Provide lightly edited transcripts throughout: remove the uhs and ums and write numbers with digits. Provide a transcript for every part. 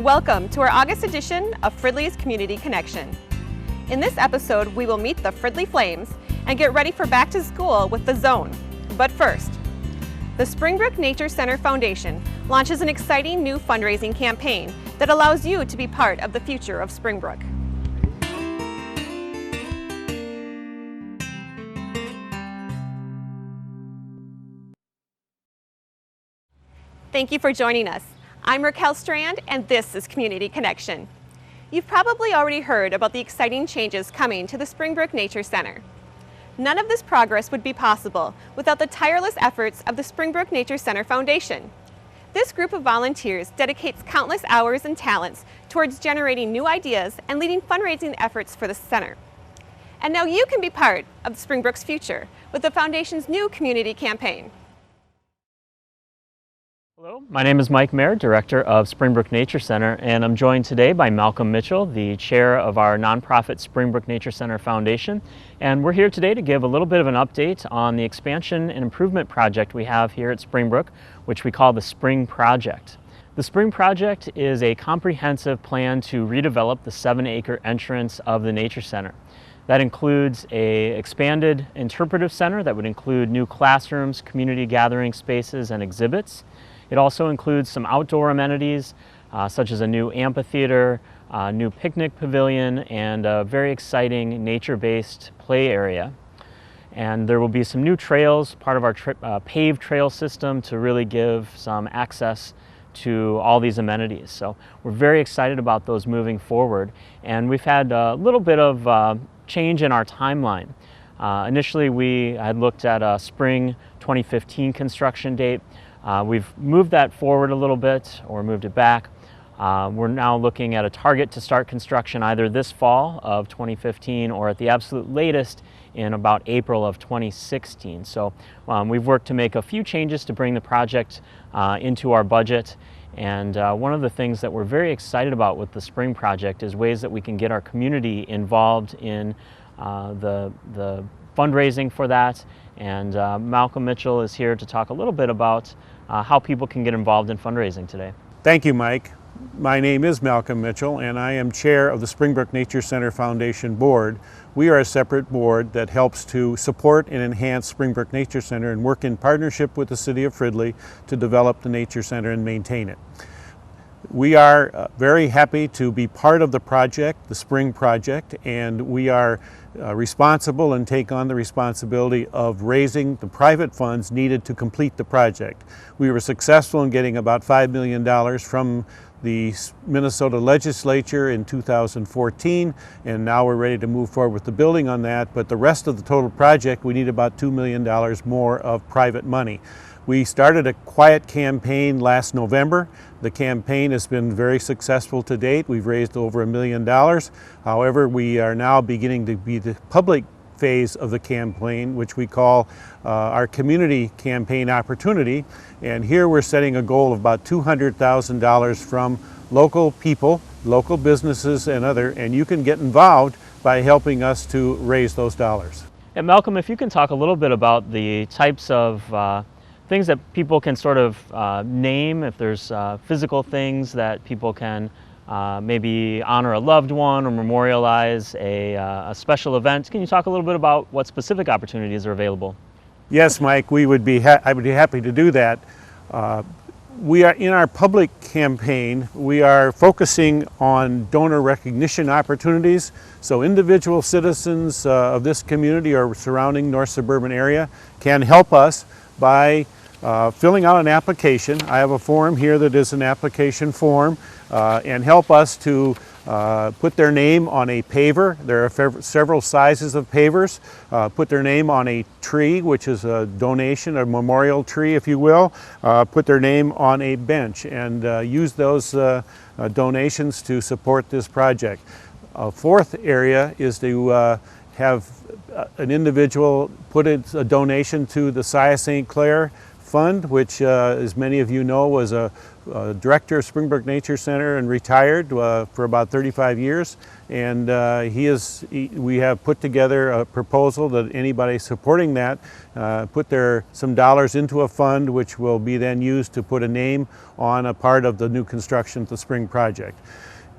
Welcome to our August edition of Fridley's Community Connection. In this episode, we will meet the Fridley Flames and get ready for back to school with the Zone. But first, the Springbrook Nature Center Foundation launches an exciting new fundraising campaign that allows you to be part of the future of Springbrook. Thank you for joining us. I'm Raquel Strand, and this is Community Connection. You've probably already heard about the exciting changes coming to the Springbrook Nature Center. None of this progress would be possible without the tireless efforts of the Springbrook Nature Center Foundation. This group of volunteers dedicates countless hours and talents towards generating new ideas and leading fundraising efforts for the center. And now you can be part of Springbrook's future with the Foundation's new community campaign. Hello, my name is Mike Mayer, Director of Springbrook Nature Center, and I'm joined today by Malcolm Mitchell, the Chair of our nonprofit Springbrook Nature Center Foundation. And we're here today to give a little bit of an update on the expansion and improvement project we have here at Springbrook, which we call the Spring Project. The Spring Project is a comprehensive plan to redevelop the 7-acre entrance of the Nature Center. That includes an expanded interpretive center that would include new classrooms, community gathering spaces, and exhibits. It also includes some outdoor amenities, such as a new amphitheater, a new picnic pavilion, and a very exciting nature-based play area. And there will be some new trails, part of our paved trail system, to really give some access to all these amenities. So we're very excited about those moving forward. And we've had a little bit of change in our timeline. Initially, we had looked at a spring 2015 construction date. We've moved that forward a little bit, or moved it back. We're now looking at a target to start construction either this fall of 2015 or at the absolute latest in about April of 2016. So we've worked to make a few changes to bring the project into our budget. And one of the things that we're very excited about with the Spring Project is ways that we can get our community involved in the fundraising for that. And Malcolm Mitchell is here to talk a little bit about how people can get involved in fundraising today. Thank you, Mike. My name is Malcolm Mitchell, and I am chair of the Springbrook Nature Center Foundation Board. We are a separate board that helps to support and enhance Springbrook Nature Center and work in partnership with the City of Fridley to develop the Nature Center and maintain it. We are very happy to be part of the project, the Spring Project, and we are responsible and take on the responsibility of raising the private funds needed to complete the project. We were successful in getting about $5 million from the Minnesota legislature in 2014, and now we're ready to move forward with the building on that. But the rest of the total project, we need about $2 million more of private money. We started a quiet campaign last November. The campaign has been very successful to date. We've raised over $1 million. However, we are now beginning to be the public phase of the campaign, which we call our community campaign opportunity. And here we're setting a goal of about $200,000 from local people, local businesses, and you can get involved by helping us to raise those dollars. And Malcolm, if you can talk a little bit about the types of things that people can sort of name, if there's physical things that people can maybe honor a loved one or memorialize a special event. Can you talk a little bit about what specific opportunities are available? Yes, Mike, I would be happy to do that. We are in our public campaign, we are focusing on donor recognition opportunities. So individual citizens of this community or surrounding north suburban area can help us by filling out an application. I have a form here that is an application form, and help us to put their name on a paver. There are several sizes of pavers. Put their name on a tree, which is a donation, a memorial tree, if you will. Put their name on a bench, and use those donations to support this project. A fourth area is to have an individual put a donation to the Sia St. Clair fund, which, as many of you know, was a director of Springbrook Nature Center and retired for about 35 years. And we have put together a proposal that anybody supporting that put some dollars into a fund, which will be then used to put a name on a part of the new construction of the spring project.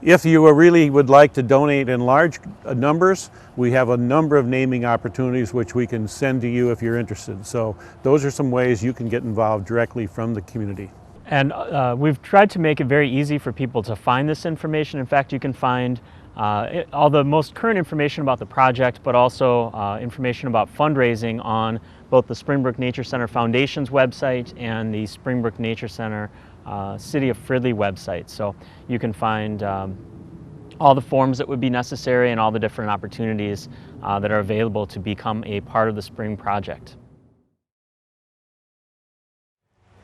If you really would like to donate in large numbers, we have a number of naming opportunities which we can send to you if you're interested. So those are some ways you can get involved directly from the community. And we've tried to make it very easy for people to find this information. In fact, you can find all the most current information about the project, but also information about fundraising on both the Springbrook Nature Center Foundation's website and the Springbrook Nature Center City of Fridley website. So you can find all the forms that would be necessary and all the different opportunities that are available to become a part of the Spring Project.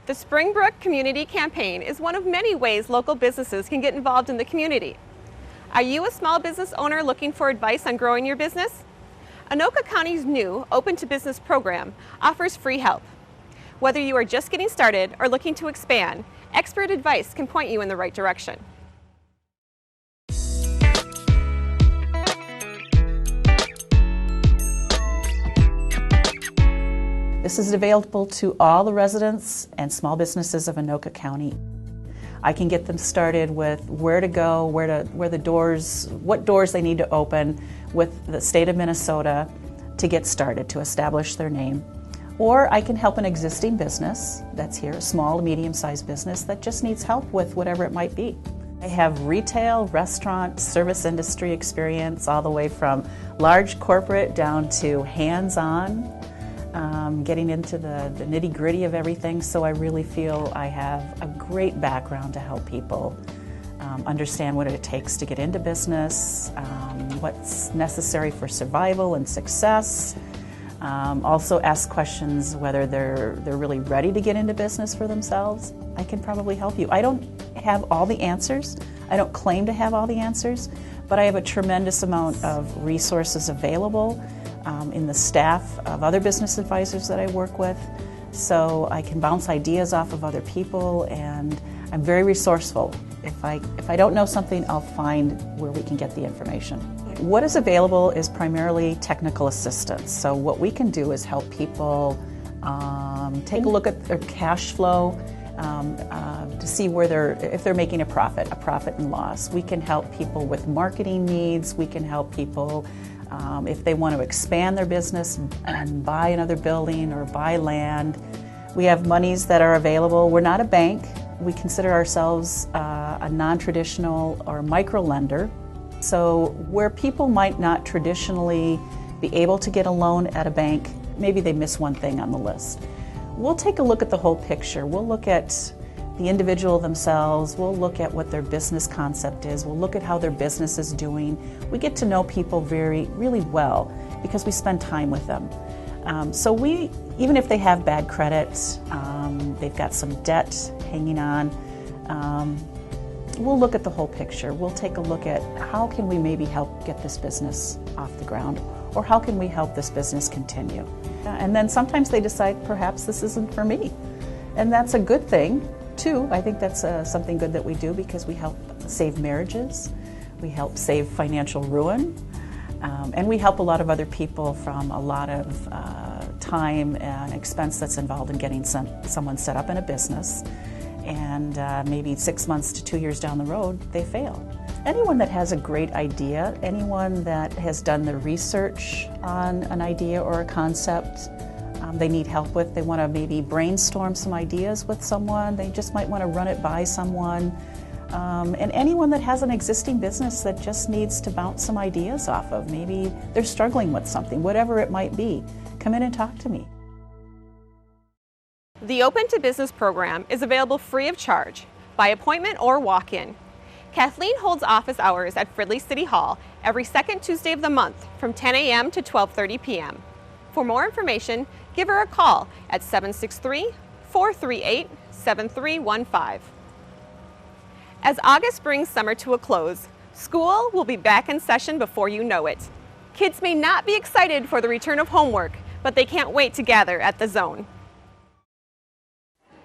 The Springbrook Community Campaign is one of many ways local businesses can get involved in the community. Are you a small business owner looking for advice on growing your business? Anoka County's new Open to Business program offers free help. Whether you are just getting started or looking to expand, expert advice can point you in the right direction. This is available to all the residents and small businesses of Anoka County. I can get them started with where to go, what doors they need to open with the state of Minnesota to get started, to establish their name. Or I can help an existing business that's here, a small to medium-sized business that just needs help with whatever it might be. I have retail, restaurant, service industry experience, all the way from large corporate down to hands-on, getting into the nitty-gritty of everything. So I really feel I have a great background to help people understand what it takes to get into business, what's necessary for survival and success. Also ask questions whether they're really ready to get into business for themselves. I can probably help you. I don't have all the answers. I don't claim to have all the answers, but I have a tremendous amount of resources available in the staff of other business advisors that I work with. So I can bounce ideas off of other people, and I'm very resourceful. If I don't know something, I'll find where we can get the information. What is available is primarily technical assistance. So what we can do is help people take a look at their cash flow to see if they're making a profit and loss. We can help people with marketing needs. We can help people if they want to expand their business and buy another building or buy land. We have monies that are available. We're not a bank. We consider ourselves a non-traditional or micro lender. So where people might not traditionally be able to get a loan at a bank, maybe they miss one thing on the list. We'll take a look at the whole picture. We'll look at the individual themselves. We'll look at what their business concept is. We'll look at how their business is doing. We get to know people really well because we spend time with them. So even if they have bad credit, they've got some debt hanging on, we'll look at the whole picture. We'll take a look at how can we maybe help get this business off the ground, or how can we help this business continue. And then sometimes they decide perhaps this isn't for me. And that's a good thing too. I think that's something good that we do, because we help save marriages, we help save financial ruin, and we help a lot of other people from a lot of time and expense that's involved in getting someone set up in a business. And maybe 6 months to 2 years down the road, they fail. Anyone that has a great idea, anyone that has done the research on an idea or a concept they need help with, they want to maybe brainstorm some ideas with someone, they just might want to run it by someone. And anyone that has an existing business that just needs to bounce some ideas off of, maybe they're struggling with something, whatever it might be, come in and talk to me. The Open to Business program is available free of charge, by appointment or walk-in. Kathleen holds office hours at Fridley City Hall every second Tuesday of the month from 10 a.m. to 12:30 p.m. For more information, give her a call at 763-438-7315. As August brings summer to a close, school will be back in session before you know it. Kids may not be excited for the return of homework, but they can't wait to gather at the Zone.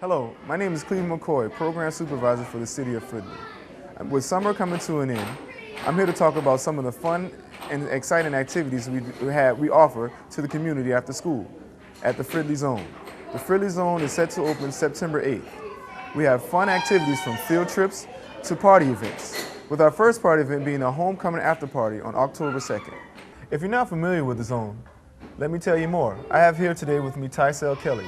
Hello, my name is Cleveland McCoy, Program Supervisor for the City of Fridley. With summer coming to an end, I'm here to talk about some of the fun and exciting activities we offer to the community after school at the Fridley Zone. The Fridley Zone is set to open September 8th. We have fun activities from field trips to party events, with our first party event being a homecoming after party on October 2nd. If you're not familiar with the Zone, let me tell you more. I have here today with me Tysel Kelly.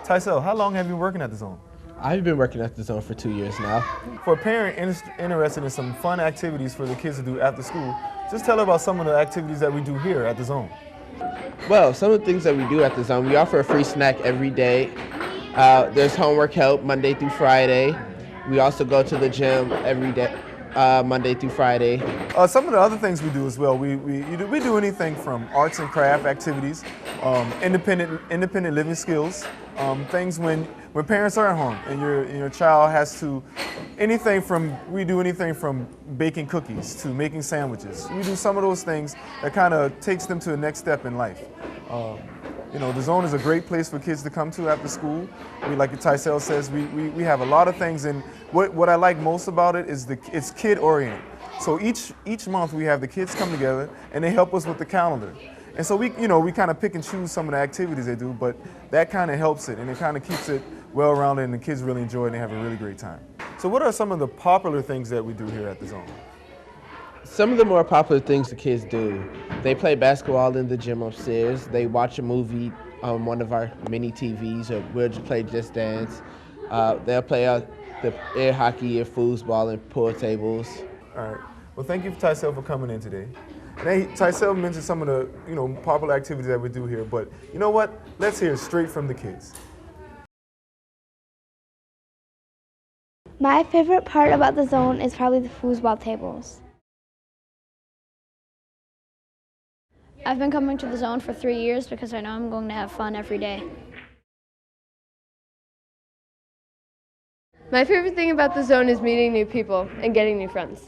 Tysel, how long have you been working at the Zone? I've been working at the Zone for 2 years now. For a parent interested in some fun activities for the kids to do after school, just tell her about some of the activities that we do here at the Zone. Well, some of the things that we do at the Zone, we offer a free snack every day. There's homework help Monday through Friday. We also go to the gym every day, Monday through Friday. Some of the other things we do as well, we do anything from arts and craft activities, independent living skills, things when parents are at home and your child has to, we do anything from baking cookies to making sandwiches. We do some of those things that kind of takes them to the next step in life. The Zone is a great place for kids to come to after school. Like Tysel says, we have a lot of things, and what I like most about it is it's kid-oriented. So each month we have the kids come together and they help us with the calendar. And so we kind of pick and choose some of the activities they do, but that kind of helps it and it kind of keeps it well-rounded and the kids really enjoy it and they have a really great time. So what are some of the popular things that we do here at the Zone? Some of the more popular things the kids do, they play basketball in the gym upstairs. They watch a movie on one of our mini TVs, or we'll just play Just Dance. They'll play the air hockey, or foosball, and pool tables. All right. Well, thank you, Tysel, for coming in today. And Tysel mentioned some of the popular activities that we do here, but you know what? Let's hear straight from the kids. My favorite part about the Zone is probably the foosball tables. I've been coming to the Zone for 3 years because I know I'm going to have fun every day. My favorite thing about the Zone is meeting new people and getting new friends.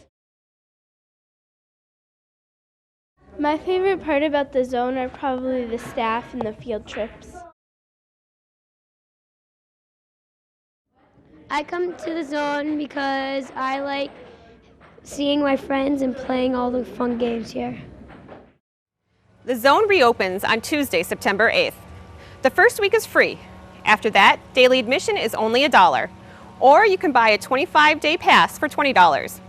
My favorite part about the Zone are probably the staff and the field trips. I come to the Zone because I like seeing my friends and playing all the fun games here. The Zone reopens on Tuesday, September 8th. The first week is free. After that, daily admission is only $1, or you can buy a 25-day pass for $20.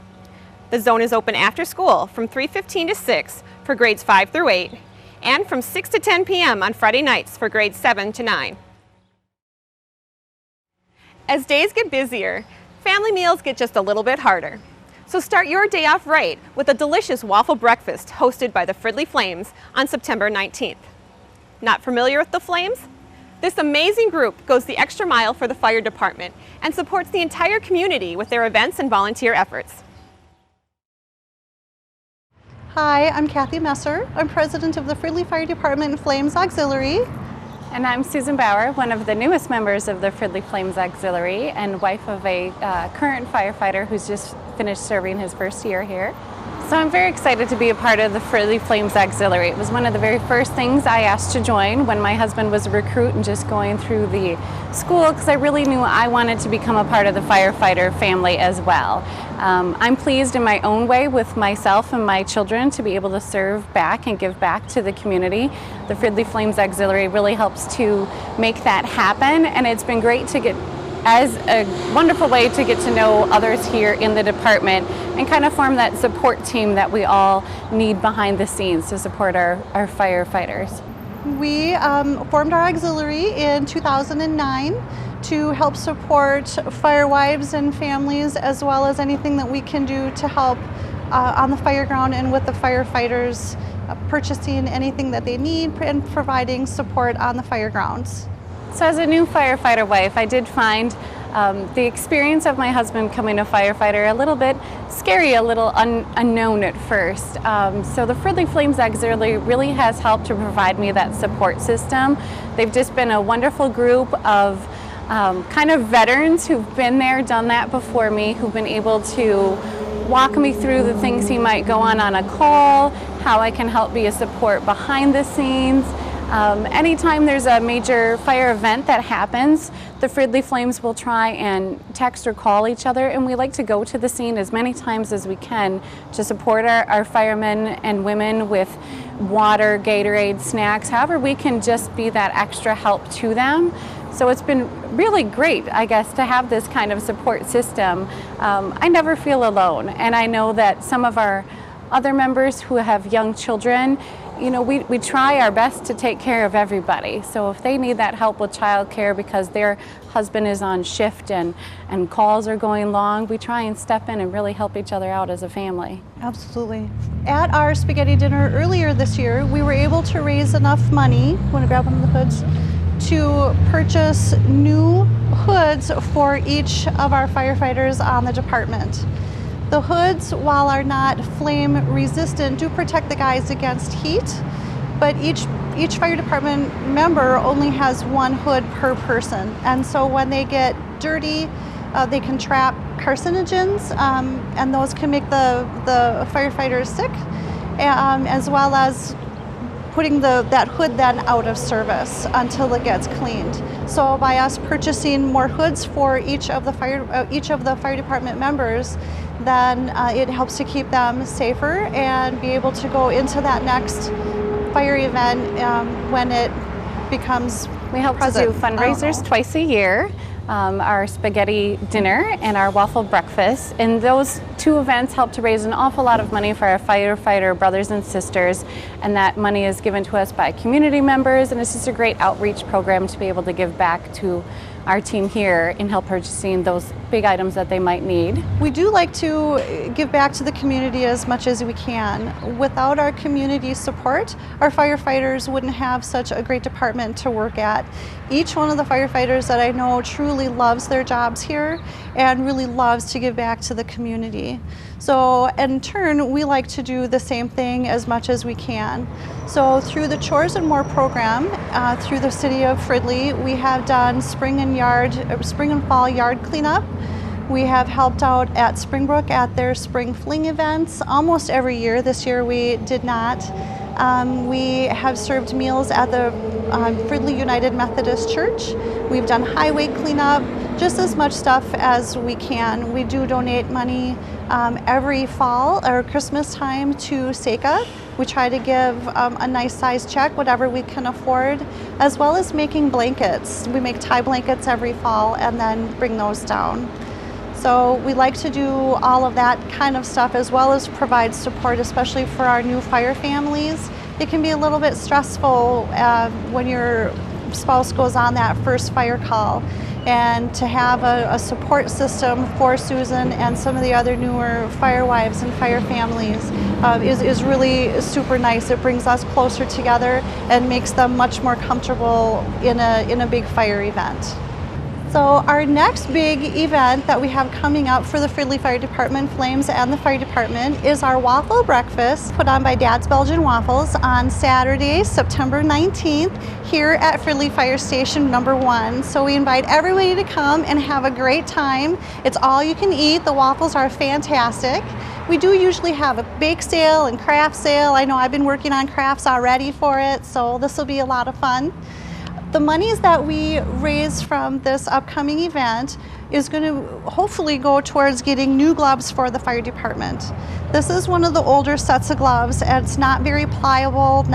The Zone is open after school from 3:15 to 6 for grades 5 through 8, and from 6 to 10 p.m. on Friday nights for grades 7 to 9. As days get busier, family meals get just a little bit harder. So start your day off right with a delicious waffle breakfast hosted by the Fridley Flames on September 19th. Not familiar with the Flames? This amazing group goes the extra mile for the fire department and supports the entire community with their events and volunteer efforts. Hi, I'm Kathy Messer. I'm president of the Fridley Fire Department Flames Auxiliary. And I'm Susan Bauer, one of the newest members of the Fridley Flames Auxiliary and wife of a current firefighter who's just finished serving his first year here. So I'm very excited to be a part of the Fridley Flames Auxiliary. It was one of the very first things I asked to join when my husband was a recruit and just going through the school, because I really knew I wanted to become a part of the firefighter family as well. I'm pleased in my own way with myself and my children to be able to serve back and give back to the community. The Fridley Flames Auxiliary really helps to make that happen, and it's been great to get as a wonderful way to get to know others here in the department and kind of form that support team that we all need behind the scenes to support our firefighters. We formed our auxiliary in 2009 to help support firewives and families, as well as anything that we can do to help on the fire ground and with the firefighters purchasing anything that they need and providing support on the fire grounds. So as a new firefighter wife, I did find the experience of my husband becoming a firefighter a little bit scary, a little unknown at first. So the Fridley Flames Auxiliary really has helped to provide me that support system. They've just been a wonderful group of kind of veterans who've been there, done that before me, who've been able to walk me through the things he might go on a call, how I can help be a support behind the scenes. Anytime there's a major fire event that happens, the Fridley Flames will try and text or call each other, and we like to go to the scene as many times as we can to support our firemen and women with water, Gatorade, snacks, however we can just be that extra help to them. So it's been really great, I guess, to have this kind of support system. I never feel alone, and I know that some of our other members who have young children, you know, we try our best to take care of everybody. So if they need that help with childcare because their husband is on shift and calls are going long, we try and step in and really help each other out as a family. Absolutely. At our spaghetti dinner earlier this year, we were able to raise enough money, want to grab one of the hoods, to purchase new hoods for each of our firefighters on the department. The hoods, while are not flame resistant, do protect the guys against heat, but each fire department member only has one hood per person. And so when they get dirty, they can trap carcinogens, and those can make the firefighters sick, as well as putting that hood then out of service until it gets cleaned. So by us purchasing more hoods for each of the fire department members, then it helps to keep them safer and be able to go into that next fire event when it becomes We help present. to do fundraisers twice a year. Our spaghetti dinner and our waffle breakfast. And those two events help to raise an awful lot of money for our firefighter brothers and sisters. And that money is given to us by community members. And it's just a great outreach program to be able to give back to our team here in help purchasing those big items that they might need. We do like to give back to the community as much as we can. Without our community support, our firefighters wouldn't have such a great department to work at. Each one of the firefighters that I know truly loves their jobs here and really loves to give back to the community. So in turn, we like to do the same thing as much as we can. So through the Chores and More program, through the city of Fridley, we have done spring and fall yard cleanup. We have helped out at Springbrook at their spring fling events almost every year. This year we did not. We have served meals at the Fridley United Methodist Church. We've done highway cleanup, just as much stuff as we can. We do donate money every fall or Christmas time to SECA. We try to give a nice size check, whatever we can afford, as well as making blankets. We make tie blankets every fall and then bring those down. So we like to do all of that kind of stuff as well as provide support, especially for our new fire families. It can be a little bit stressful when your spouse goes on that first fire call. And to have a support system for Susan and some of the other newer fire wives and fire families is really super nice. It brings us closer together and makes them much more comfortable in a big fire event. So our next big event that we have coming up for the Fridley Fire Department, Flames, and the Fire Department is our waffle breakfast put on by Dad's Belgian Waffles on Saturday, September 19th here at Fridley Fire Station number 1. So we invite everybody to come and have a great time. It's all you can eat. The waffles are fantastic. We do usually have a bake sale and craft sale. I know I've been working on crafts already for it, so this will be a lot of fun. The monies that we raise from this upcoming event is going to hopefully go towards getting new gloves for the fire department. This is one of the older sets of gloves, and it's not very pliable.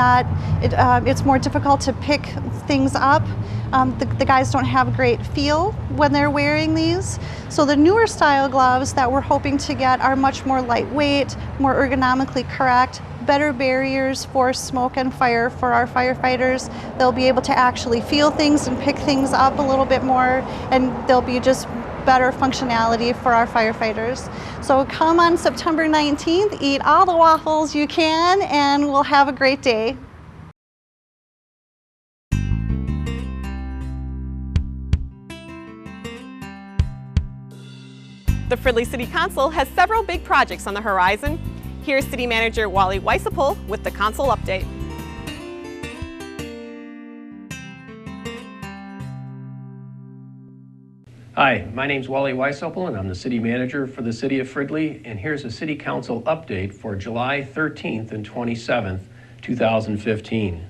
It's more difficult to pick things up. The guys don't have a great feel when they're wearing these. So the newer style gloves that we're hoping to get are much more lightweight, more ergonomically correct, better barriers for smoke and fire for our firefighters. They'll be able to actually feel things and pick things up a little bit more, and they'll be just better functionality for our firefighters. So come on September 19th, eat all the waffles you can, and we'll have a great day. The Fridley City Council has several big projects on the horizon. Here's City Manager Wally Weisapel with the Council update. Hi, my name's Wally Weisapel and I'm the City Manager for the City of Fridley, and here's a City Council update for July 13th and 27th, 2015.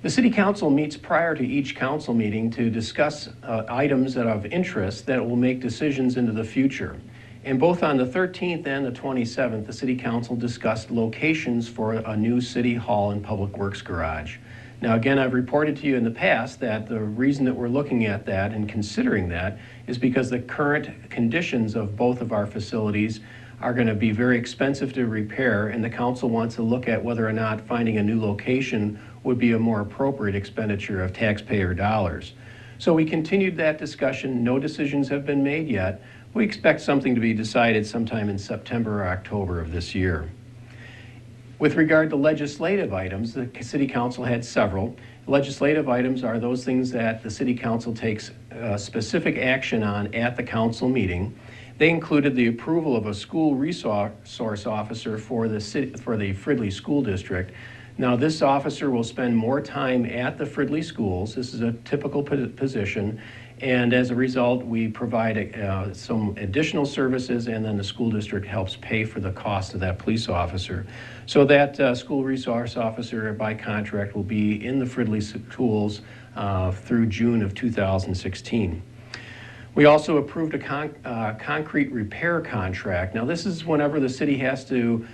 The City Council meets prior to each council meeting to discuss items that are of interest that will make decisions into the future. And both on the 13th and the 27th, the City Council discussed locations for a new City Hall and Public Works garage. Now again, I've reported to you in the past that the reason that we're looking at that and considering that is because the current conditions of both of our facilities are going to be very expensive to repair, and the council wants to look at whether or not finding a new location would be a more appropriate expenditure of taxpayer dollars. So we continued that discussion. No decisions have been made yet. We expect something to be decided sometime in September or October of this year. With regard to legislative items, the City Council had several. Legislative items are those things that the City Council takes specific action on at the council meeting. They included the approval of a school resource officer for the Fridley School District. Now, this officer will spend more time at the Fridley schools. This is a typical position, and as a result, we provide some additional services, and then the school district helps pay for the cost of that police officer. So that school resource officer by contract will be in the Fridley schools through June of 2016. We also approved a concrete repair contract. Now, this is whenever the city has to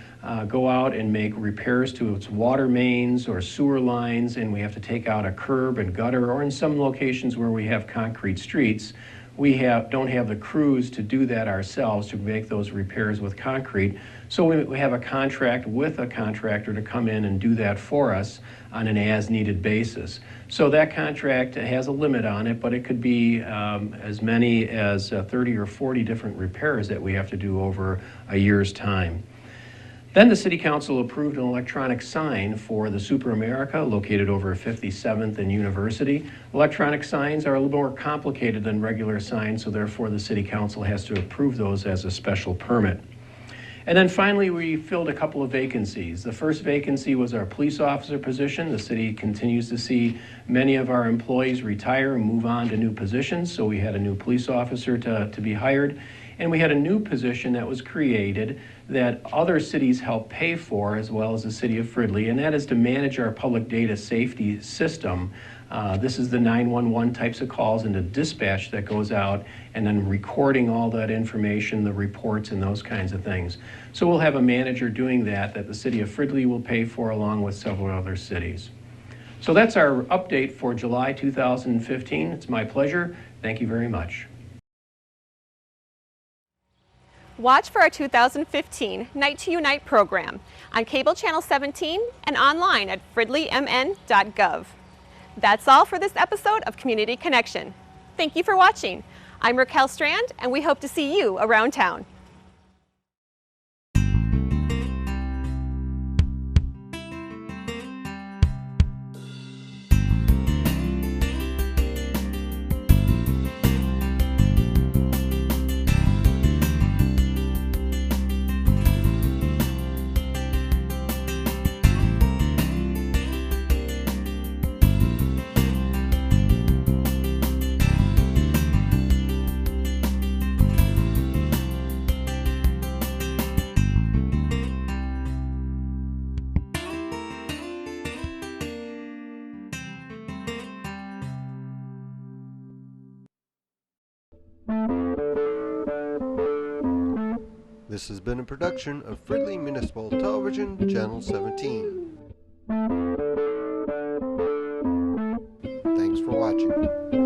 go out and make repairs to its water mains or sewer lines, and we have to take out a curb and gutter, or in some locations where we have concrete streets, we don't have the crews to do that ourselves, to make those repairs with concrete. So we have a contract with a contractor to come in and do that for us on an as-needed basis. So that contract has a limit on it, but it could be as many as 30 or 40 different repairs that we have to do over a year's time. Then the City Council approved an electronic sign for the Super America located over 57th and University. Electronic signs are a little more complicated than regular signs, so therefore the City Council has to approve those as a special permit. And then finally, we filled a couple of vacancies. The first vacancy was our police officer position. The city continues to see many of our employees retire and move on to new positions, so we had a new police officer to be hired. And we had a new position that was created that other cities help pay for, as well as the city of Fridley, and that is to manage our public data safety system. This is the 911 types of calls and the dispatch that goes out, and then recording all that information, the reports and those kinds of things. So we'll have a manager doing that the city of Fridley will pay for, along with several other cities. So that's our update for July 2015. It's my pleasure. Thank you very much. Watch for our 2015 Night to Unite program on cable channel 17 and online at fridleymn.gov. That's all for this episode of Community Connection. Thank you for watching. I'm Raquel Strand, and we hope to see you around town. This has been a production of Fridley Municipal Television, Channel 17. Thanks for watching.